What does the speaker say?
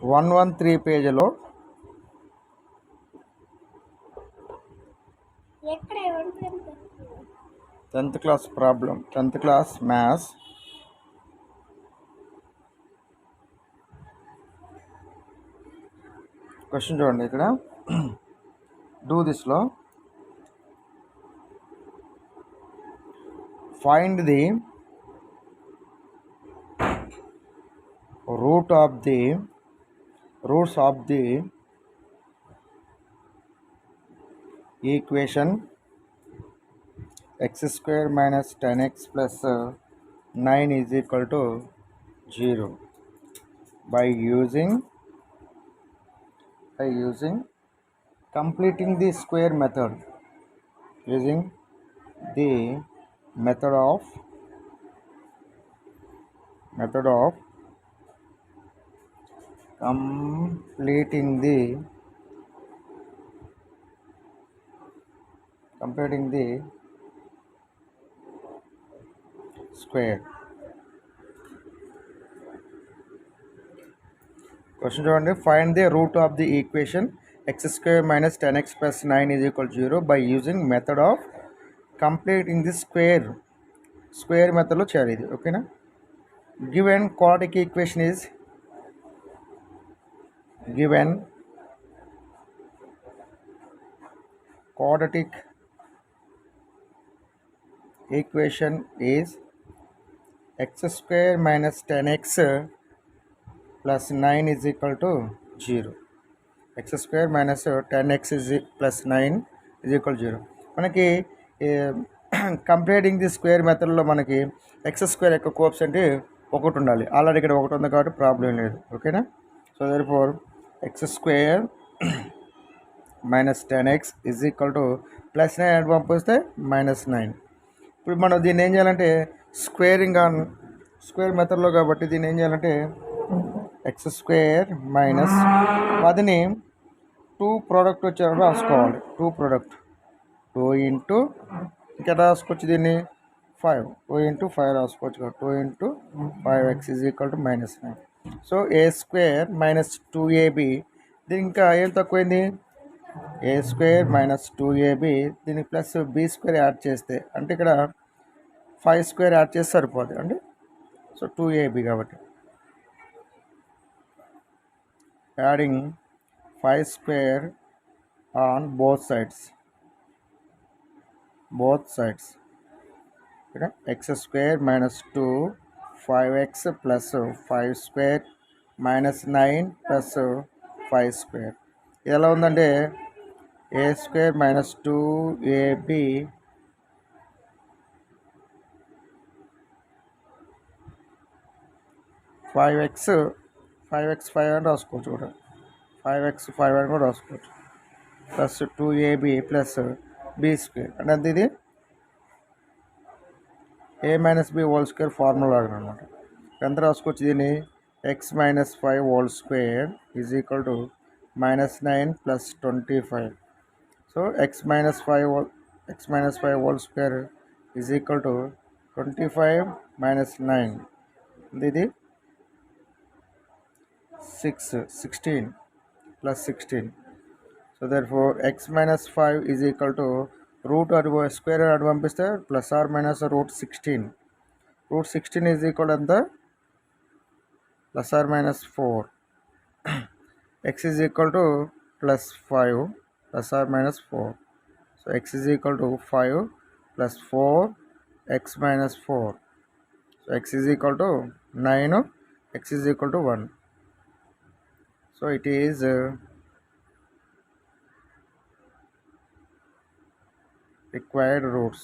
113 పేజీలో 10th class problem 10th class maths question చూడండి. ఇక్కడ డూ దిస్లో find the roots of the equation x square minus 10x plus 9 is equal to 0 by using completing the square method, using the method of completing the square. Question చూడండి. Find the root of the equation x square minus 10x plus 9 is equal to 0 by using method of completing the square method లో చేయాలి ఇది. ఓకేనా? Given quadratic equation is x square minus 10x plus 9 is equal to 0. x square minus 10x plus 9 is equal to 0. మనకి comparing the square మెథడ్లో మనకి X square యొక్క coefficient ఒకటి ఉండాలి. ఆల్రెడీ ఇక్కడ ఒకటి ఉంది కాబట్టి ప్రాబ్లం లేదు. ఓకేనా? So therefore X square minus 10x is equal to plus 9 అని పంపిస్తే -9. ఇప్పుడు మనం దీన్ని ఏం చేయాలంటే స్క్వేర్ మెథడ్లో కాబట్టి దీన్ని ఏం చేయాలంటే ఎక్స్ స్క్వేర్ మైనస్ 10ని 2 ప్రోడక్ట్ వచ్చేటప్పుడు రాసుకోవాలి. 2 ప్రోడక్ట్ 2 ఇంటూ ఇంకా రాసుకోవచ్చు దీన్ని 5 2 ఇంటూ 5 రాసుకోవచ్చు. 2 into 5x is equal to -9. So A square minus 2ab, దీని ఇంకా ఏం తక్కువైంది ఏ స్క్వేర్ మైనస్ 2ab, దీనికి ప్లస్ బి స్క్వేర్ యాడ్ చేస్తే అంటే ఇక్కడ 5 స్క్వేర్ యాడ్ చేస్తే సరిపోతుంది అంటే సో 2ab కాబట్టి adding 5 square on both sides ఇక్కడ x square minus 2 5x plus 5 square minus 9 plus 5 square. ఇది ఎలా ఉందంటే a square minus 2ab five x అని రాసుకోవచ్చు కూడా 5x 5 అని కూడా రాసుకోవచ్చు plus 2ab plus B square అంటే అంత ఇది a minus b whole square formula అనమాట. ఎంత రాసుకోవచ్చు దీన్ని x minus 5 whole square is equal to -9 plus 25. So x minus 5 whole square is equal to 25 minus 9 ఇది 16 plus 16. So therefore x minus 5 is equal to root square అటు పంపిస్తే plus or minus root 16. Root 16 is equal to the plus or minus 4. x is equal to plus 5 plus or minus 4. So x is equal to 5 plus 4 x minus 4. So x is equal to 9, x is equal to 1. So it is required roots.